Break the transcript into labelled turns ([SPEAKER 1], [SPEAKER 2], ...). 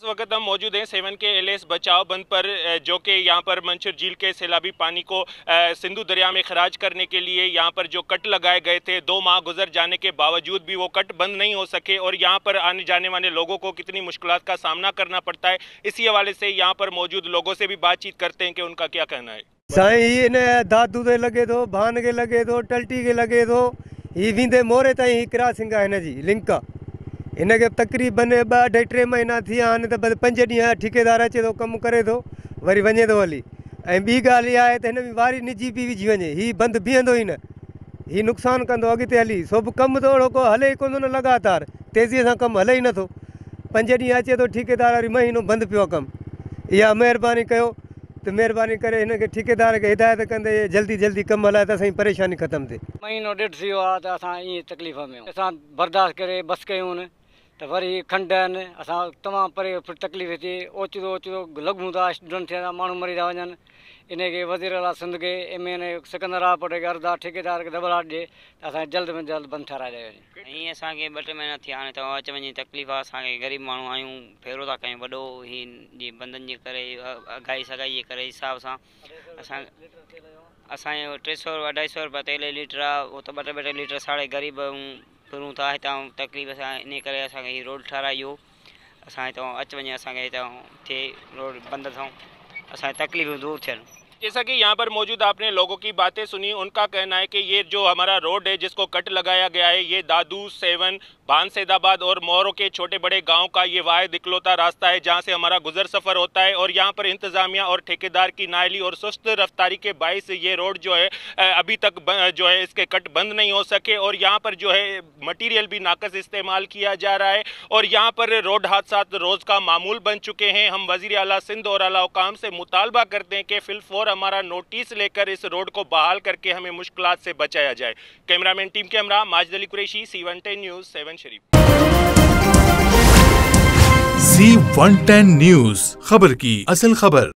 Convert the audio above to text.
[SPEAKER 1] वक्त हम मौजूद हैं सेवन के एलएस बचाव बंद पर, जो कि यहाँ पर मंचर झील के सैलाबी पानी को सिंधु दरिया में खराज करने के लिए यहाँ पर जो कट लगाए गए थे, 2 माह गुजर जाने के बावजूद भी वो कट बंद नहीं हो सके और यहाँ पर आने जाने वाले लोगों को कितनी मुश्किलात का सामना करना पड़ता है। इसी हवाले से यहाँ पर मौजूद लोगों से भी बातचीत करते हैं कि उनका क्या कहना है।
[SPEAKER 2] साईं दादू के लगे दो, भान के लगे दो, टल्टी के लगे दो, ही विंदे मोरे ताईं क्रॉसिंग है हिन जी लिंक। इनके तकरीबन 2-2.5 महीना थी आने तो 5 ॾींहं ठेकेदार अचे तो कम करे तो वरी वञे तो हली। ऐं ॿी ॻाल्हि इहा आहे त हिन में वारी निजी भी विझी वञे, ही बंद बीहंदो ही न, ही नुक़सान कंदो अॻिते हली। सभु कमु थोड़ो को हले ई कोन लगातार, तेज़ीअ सां कमु हले ई नथो। 5 ॾींहं अचे तो ठेकेदार वरी महीनो बंद पियो कमु। इहा महिरबानी कयो तो महिरबानी करे हिनखे ठेकेदार खे हिदायत कंदे जल्दी जल्दी कमु हलाए त असांजी परेशानी ख़तमु थिए।
[SPEAKER 3] महीनो 1.5 थी वियो आहे त असां ईअं तकलीफ़ में असां बर्दाश्त करे बस कयूं तो वरी खंड आहिनि, असां तमामु परे तकलीफ़ थिए। ओचितो लॻूं था, एक्सीडेंट थिया था, माण्हू मरी था वञनि। इनखे वज़ीर आला सिंध के MN सिकंदर रावपुर खे अर्ज़ा ठेकेदार खे दबलाट ॾिए त असांखे जल्द में जल्द बंदि ठाराए वञे।
[SPEAKER 4] ईअं असांखे 2-3 महीना थिया हाणे तव्हां अच वञी तकलीफ़ आहे। असांखे ग़रीब माण्हू आहियूं, फेरो था कयूं वॾो ही जी बंदनि जे करे, अघाई सगाई जे करे हिसाब सां असांजो 300-250 रुपया तेल लीटर आहे। उहो त 2-2 लीटर साढ़े ग़रीब फिरूं था हितां तकलीफ़ सां। इन करे असांखे हीअ रोड ठाराइयो, असांखे तव्हां अच वञे असांखे हितां थिए रोड बंदि थियूं, असांजी तकलीफ़ूं दूर थियनि।
[SPEAKER 1] जैसा कि यहाँ पर मौजूद आपने लोगों की बातें सुनी, उनका कहना है कि ये जो हमारा रोड है जिसको कट लगाया गया है, ये दादू, सेवन, भानसेदाबाद और मोरो के छोटे बड़े गांव का ये वाहिद इकलौता रास्ता है जहां से हमारा गुजर सफ़र होता है। और यहाँ पर इंतज़ामिया और ठेकेदार की नाअहली और सुस्त रफ्तारी के बाइस ये रोड जो है अभी तक जो है इसके कट बंद नहीं हो सके और यहाँ पर जो है मटीरियल भी नाकस इस्तेमाल किया जा रहा है और यहाँ पर रोड हादसा रोज़ का मामूल बन चुके हैं। हम वज़ीर आला सिंध और आला हुकाम से मुतालबा करते हैं कि फिलफौर हमारा नोटिस लेकर इस रोड को बहाल करके हमें मुश्किलात से बचाया जाए। कैमरामैन टीम के हमरा Majid Ali Qureshi, C110 news, Sehwan Sharif.
[SPEAKER 5] C110 news, खबर की असल खबर।